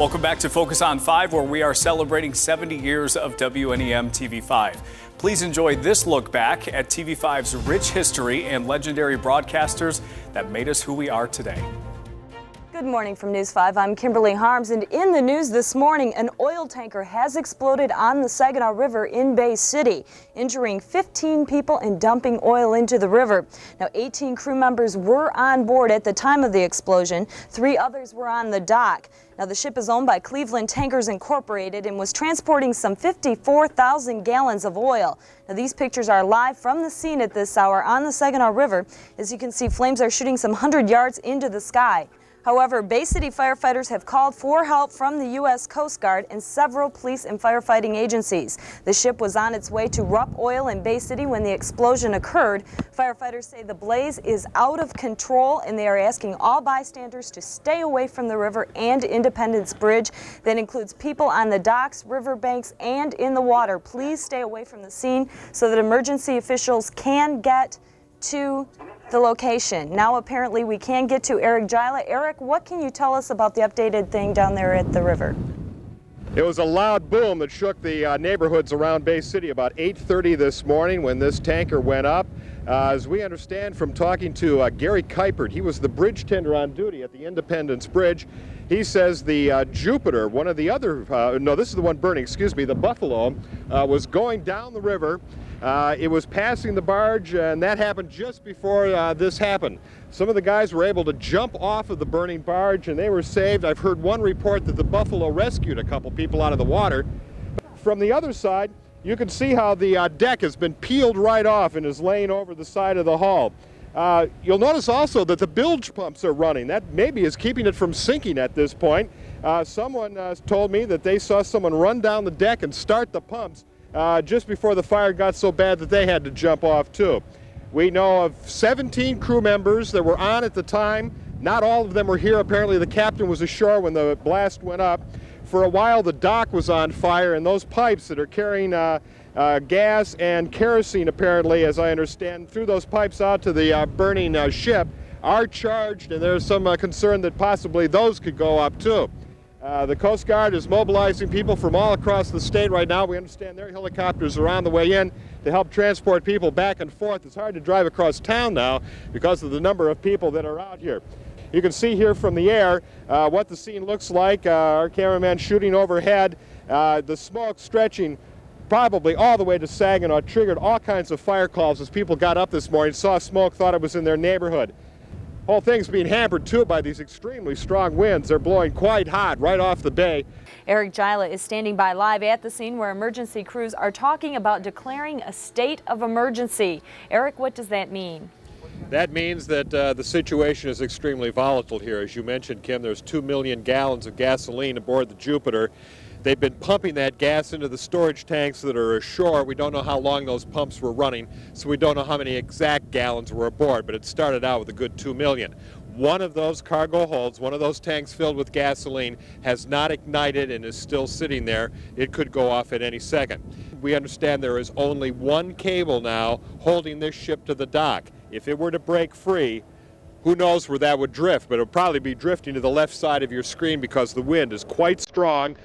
Welcome back to Focus on 5, where we are celebrating 70 years of WNEM TV5. Please enjoy this look back at TV5's rich history and legendary broadcasters that made us who we are today. Good morning from News 5. I'm Kimberly Harms, and in the news this morning, an oil tanker has exploded on the Saginaw River in Bay City, injuring 15 people and dumping oil into the river. Now, 18 crew members were on board at the time of the explosion. 3 others were on the dock. Now, the ship is owned by Cleveland Tankers Incorporated and was transporting some 54,000 gallons of oil. Now, these pictures are live from the scene at this hour on the Saginaw River. As you can see, flames are shooting some 100 yards into the sky. However, Bay City firefighters have called for help from the U.S. Coast Guard and several police and firefighting agencies. The ship was on its way to Rupp Oil in Bay City when the explosion occurred. Firefighters say the blaze is out of control, and they are asking all bystanders to stay away from the river and Independence Bridge. That includes people on the docks, riverbanks, and in the water. Please stay away from the scene so that emergency officials can get to the location. Now apparently we can get to Eric Gila. Eric, what can you tell us about the updated thing down there at the river? It was a loud boom that shook the neighborhoods around Bay City about 8:30 this morning when this tanker went up. As we understand from talking to Gary Kuipert, he was the bridge tender on duty at the Independence Bridge. He says the Jupiter, one of the other, no, this is the one burning, excuse me, the Buffalo, was going down the river. It was passing the barge, and that happened just before this happened. Some of the guys were able to jump off of the burning barge, and they were saved. I've heard one report that the Buffalo rescued a couple people out of the water. From the other side, you can see how the deck has been peeled right off and is laying over the side of the hull. You'll notice also that the bilge pumps are running. That maybe is keeping it from sinking at this point. Someone told me that they saw someone run down the deck and start the pumps just before the fire got so bad that they had to jump off too. We know of 17 crew members that were on at the time. Not all of them were here. Apparently the captain was ashore when the blast went up. For a while the dock was on fire, and those pipes that are carrying gas and kerosene, apparently, as I understand, through those pipes out to the burning ship are charged, and there's some concern that possibly those could go up too. The Coast Guard is mobilizing people from all across the state right now. We understand their helicopters are on the way in to help transport people back and forth. It's hard to drive across town now because of the number of people that are out here. You can see here from the air what the scene looks like. Our cameraman shooting overhead. The smoke stretching probably all the way to Saginaw triggered all kinds of fire calls as people got up this morning, saw smoke, thought it was in their neighborhood. Whole thing's being hampered too by these extremely strong winds. They're blowing quite hot right off the bay. Eric Gila is standing by live at the scene where emergency crews are talking about declaring a state of emergency. Eric, what does that mean? That means that the situation is extremely volatile here. As you mentioned, Kim, there's 2 million gallons of gasoline aboard the Jupiter. They've been pumping that gas into the storage tanks that are ashore. We don't know how long those pumps were running, so we don't know how many exact gallons were aboard, but it started out with a good 2 million. One of those cargo holds, one of those tanks filled with gasoline, has not ignited and is still sitting there. It could go off at any second. We understand there is only one cable now holding this ship to the dock. If it were to break free, who knows where that would drift, but it would probably be drifting to the left side of your screen because the wind is quite strong.